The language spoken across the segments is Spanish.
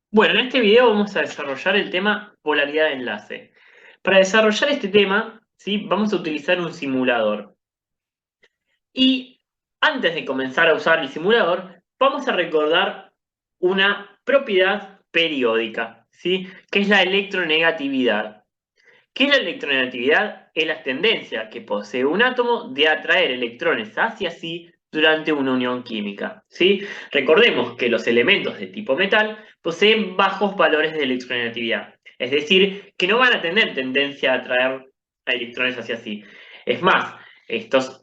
Bueno, en este video vamos a desarrollar el tema polaridad de enlace. Para desarrollar este tema, ¿sí? Vamos a utilizar un simulador. Y antes de comenzar a usar el simulador, vamos a recordar una propiedad periódica, ¿sí? Que es la electronegatividad. ¿Qué es la electronegatividad? Es la tendencia que posee un átomo de atraer electrones hacia sí durante una unión química, ¿sí? Recordemos que los elementos de tipo metal poseen bajos valores de electronegatividad, es decir, que no van a tener tendencia a atraer a electrones hacia sí. Es más, estos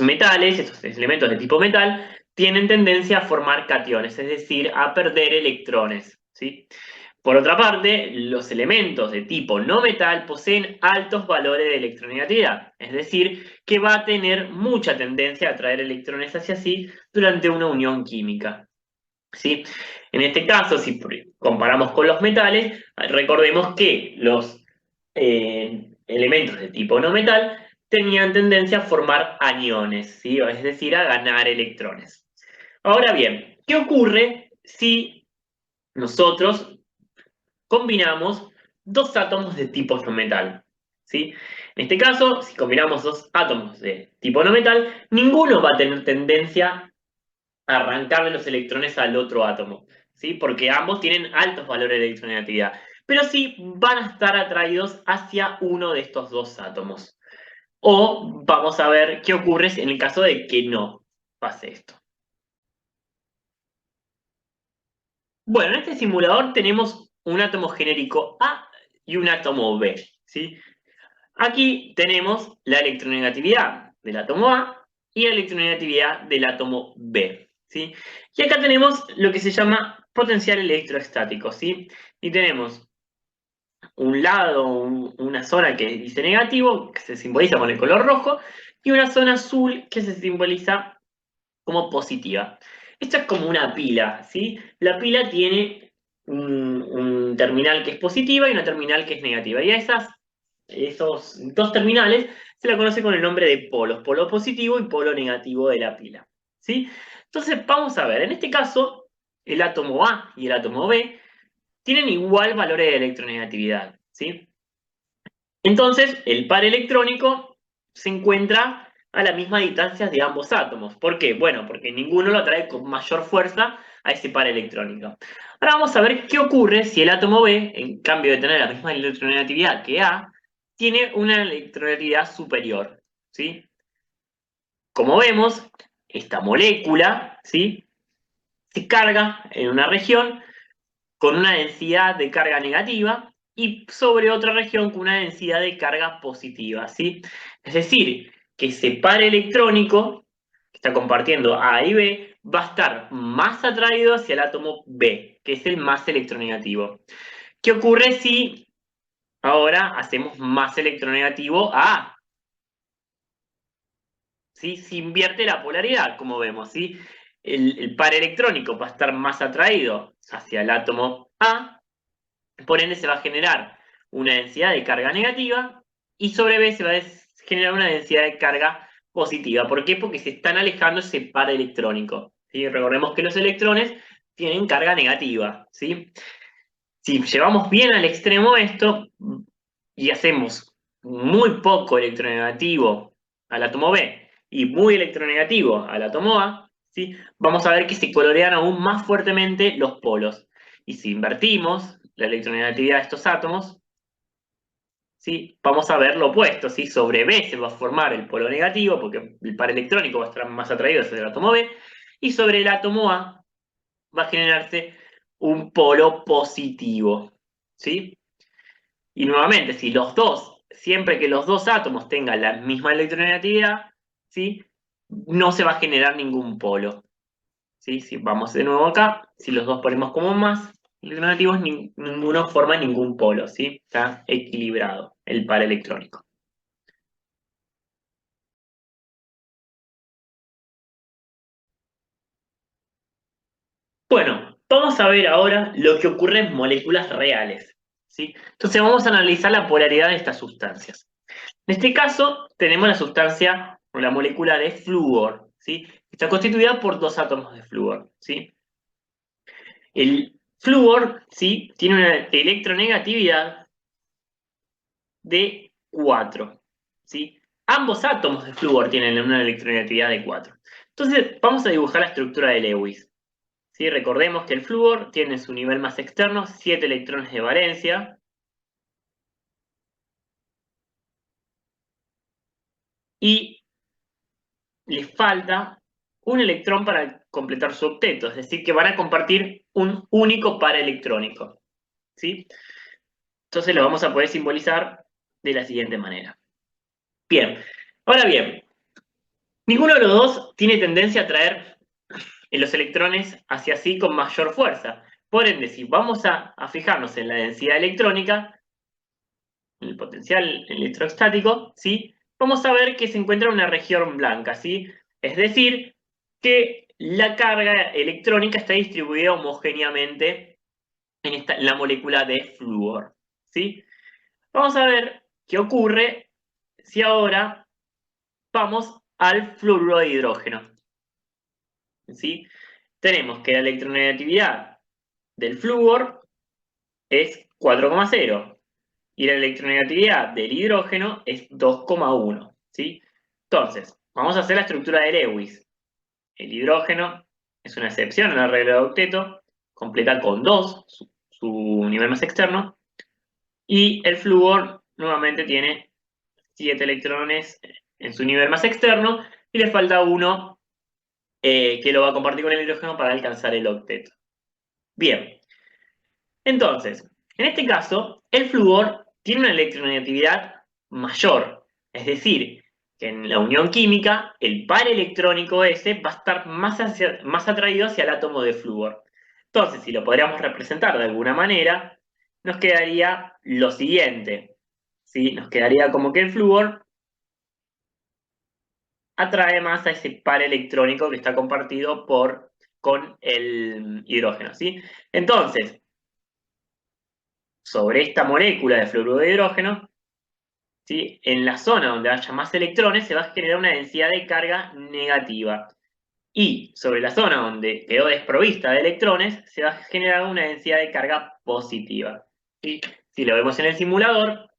metales, estos elementos de tipo metal, tienen tendencia a formar cationes, es decir, a perder electrones, ¿sí? Por otra parte, los elementos de tipo no metal poseen altos valores de electronegatividad, es decir, que va a tener mucha tendencia a atraer electrones hacia sí durante una unión química, ¿sí? En este caso, si comparamos con los metales, recordemos que los elementos de tipo no metal tenían tendencia a formar aniones, ¿sí? Es decir, a ganar electrones. Ahora bien, ¿qué ocurre si nosotros combinamos dos átomos de tipo no metal? ¿Sí? En este caso, si combinamos dos átomos de tipo no metal, ninguno va a tener tendencia a arrancarle los electrones al otro átomo, ¿sí? Porque ambos tienen altos valores de electronegatividad, pero sí van a estar atraídos hacia uno de estos dos átomos. O vamos a ver qué ocurre en el caso de que no pase esto. Bueno, en este simulador tenemos un átomo genérico A y un átomo B, ¿sí? Aquí tenemos la electronegatividad del átomo A y la electronegatividad del átomo B, ¿sí? Y acá tenemos lo que se llama potencial electrostático, ¿sí? Y tenemos un lado, una zona que dice negativo, que se simboliza con el color rojo, y una zona azul que se simboliza como positiva. Esto es como una pila, ¿sí? La pila tiene un terminal que es positiva y una terminal que es negativa. Y a esos dos terminales se la conoce con el nombre de polos, polo positivo y polo negativo de la pila, ¿sí? Entonces vamos a ver, en este caso, el átomo A y el átomo B tienen igual valores de electronegatividad, ¿sí? Entonces, el par electrónico se encuentra a la misma distancia de ambos átomos. ¿Por qué? Bueno, porque ninguno lo atrae con mayor fuerza a ese par electrónico. Ahora vamos a ver qué ocurre si el átomo B, en cambio de tener la misma electronegatividad que A, tiene una electronegatividad superior, ¿sí? Como vemos, esta molécula, ¿sí? Se carga en una región con una densidad de carga negativa y sobre otra región con una densidad de carga positiva, ¿sí? Es decir, que ese par electrónico que está compartiendo A y B va a estar más atraído hacia el átomo B, que es el más electronegativo. ¿Qué ocurre si ahora hacemos más electronegativo a A? ¿Sí? Se invierte la polaridad, como vemos, ¿sí? El par electrónico va a estar más atraído hacia el átomo A. Por ende, se va a generar una densidad de carga negativa y sobre B se va a generar una densidad de carga positiva. ¿Por qué? Porque se están alejando ese par electrónico, ¿sí? Recordemos que los electrones tienen carga negativa, ¿sí? Si llevamos bien al extremo esto y hacemos muy poco electronegativo al átomo B y muy electronegativo al átomo A, ¿sí? Vamos a ver que se colorean aún más fuertemente los polos. Y si invertimos la electronegatividad de estos átomos, ¿sí? Vamos a ver lo opuesto, ¿sí? Sobre B se va a formar el polo negativo, porque el par electrónico va a estar más atraído hacia el átomo B, y sobre el átomo A va a generarse un polo positivo, ¿sí? Y nuevamente, si los dos, siempre que los dos átomos tengan la misma electronegatividad, ¿sí? No se va a generar ningún polo, ¿sí? Si vamos de nuevo acá, si los dos ponemos como más electronegativos, ninguno forma ningún polo, ¿sí? Está equilibrado el par electrónico. Bueno, vamos a ver ahora lo que ocurre en moléculas reales, ¿sí? Entonces vamos a analizar la polaridad de estas sustancias. En este caso, tenemos la sustancia o la molécula de flúor, ¿sí? Está constituida por dos átomos de flúor, ¿sí? Flúor, ¿sí? Tiene una electronegatividad de 4, ¿sí? Ambos átomos de flúor tienen una electronegatividad de 4. Entonces, vamos a dibujar la estructura de Lewis. ¿Sí? Recordemos que el flúor tiene en su nivel más externo 7 electrones de valencia y le falta un electrón para completar su octeto, es decir, que van a compartir un único par electrónico, ¿sí? Entonces lo vamos a poder simbolizar de la siguiente manera. Bien, ahora bien, ninguno de los dos tiene tendencia a traer los electrones hacia sí con mayor fuerza. Por ende, si vamos a fijarnos en la densidad electrónica, en el potencial electrostático, ¿sí? Vamos a ver que se encuentra en una región blanca, ¿sí? Es decir, que la carga electrónica está distribuida homogéneamente en la molécula de flúor, ¿sí? Vamos a ver qué ocurre si ahora vamos al fluoruro de hidrógeno, ¿sí? Tenemos que la electronegatividad del flúor es 4,0 y la electronegatividad del hidrógeno es 2,1, ¿sí? Entonces, vamos a hacer la estructura de Lewis. El hidrógeno es una excepción en la regla de octeto, completa con 2, su nivel más externo, y el flúor nuevamente tiene 7 electrones en su nivel más externo, y le falta uno que lo va a compartir con el hidrógeno para alcanzar el octeto. Bien, entonces, en este caso, el flúor tiene una electronegatividad mayor, es decir, que en la unión química, el par electrónico ese va a estar más atraído hacia el átomo de flúor. Entonces, si lo podríamos representar de alguna manera, nos quedaría lo siguiente, ¿sí? Nos quedaría como que el flúor atrae más a ese par electrónico que está compartido con el hidrógeno, ¿sí? Entonces, sobre esta molécula de fluoruro de hidrógeno, ¿sí? En la zona donde haya más electrones se va a generar una densidad de carga negativa. Y sobre la zona donde quedó desprovista de electrones se va a generar una densidad de carga positiva, ¿sí? Si lo vemos en el simulador,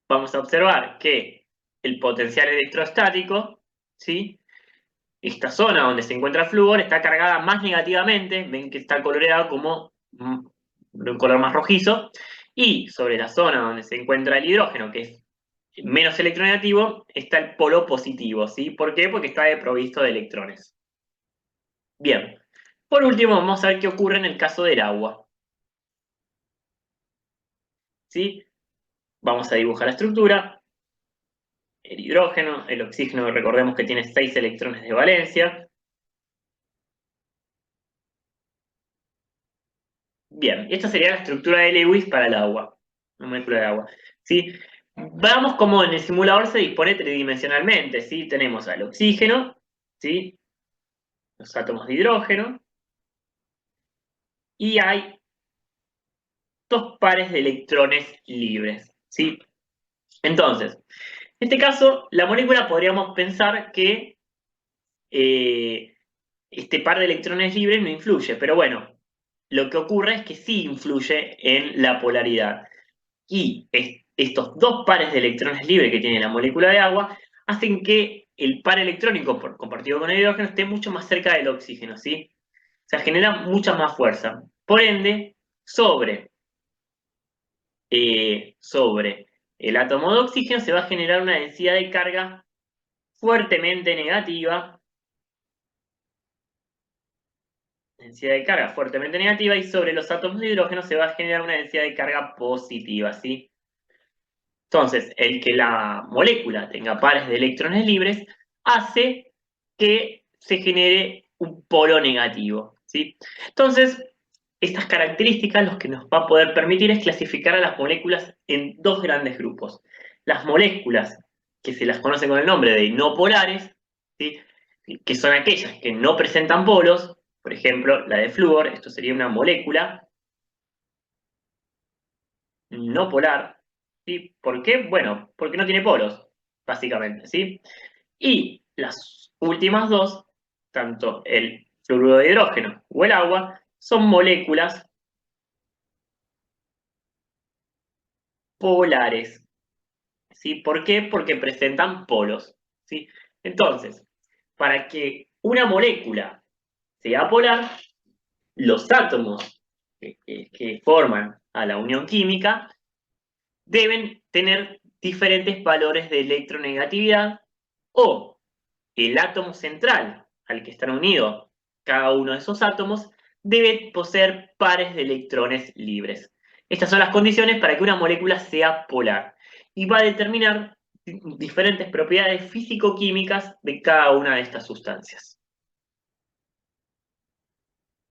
vamos a observar que el potencial electrostático, ¿sí? Esta zona donde se encuentra el flúor está cargada más negativamente, ven que está coloreado como de un color más rojizo, y sobre la zona donde se encuentra el hidrógeno, que es menos electronegativo, está el polo positivo, ¿sí? ¿Por qué? Porque está desprovisto de electrones. Bien, por último vamos a ver qué ocurre en el caso del agua, ¿sí? Vamos a dibujar la estructura, el hidrógeno, el oxígeno, recordemos que tiene 6 electrones de valencia. Bien, esta sería la estructura de Lewis para el agua, una molécula de agua, ¿sí? Veamos cómo en el simulador se dispone tridimensionalmente, ¿sí? Tenemos al oxígeno, ¿sí? Los átomos de hidrógeno, y hay dos pares de electrones libres, ¿sí? Entonces, en este caso, la molécula podríamos pensar que eh, este par de electrones libres no influye, pero bueno, lo que ocurre es que sí influye en la polaridad. Y estos dos pares de electrones libres que tiene la molécula de agua hacen que el par electrónico compartido con el hidrógeno esté mucho más cerca del oxígeno, ¿sí? O sea, genera mucha más fuerza. Por ende, sobre el átomo de oxígeno se va a generar una densidad de carga fuertemente negativa, y sobre los átomos de hidrógeno se va a generar una densidad de carga positiva, ¿sí? Entonces, el que la molécula tenga pares de electrones libres hace que se genere un polo negativo, ¿sí? Entonces, estas características lo que nos va a poder permitir es clasificar a las moléculas en dos grandes grupos. Las moléculas que se las conoce con el nombre de no polares, ¿sí? Que son aquellas que no presentan polos, por ejemplo, la de flúor, esto sería una molécula no polar, ¿sí? ¿Por qué? Bueno, porque no tiene polos, básicamente, ¿sí? Y las últimas dos, tanto el fluoruro de hidrógeno o el agua, son moléculas polares. ¿Sí? ¿Por qué? Porque presentan polos. ¿Sí? Entonces, para que una molécula sea polar, los átomos que forman a la unión química deben tener diferentes valores de electronegatividad o el átomo central al que están unidos cada uno de esos átomos debe poseer pares de electrones libres. Estas son las condiciones para que una molécula sea polar y va a determinar diferentes propiedades físico-químicas de cada una de estas sustancias.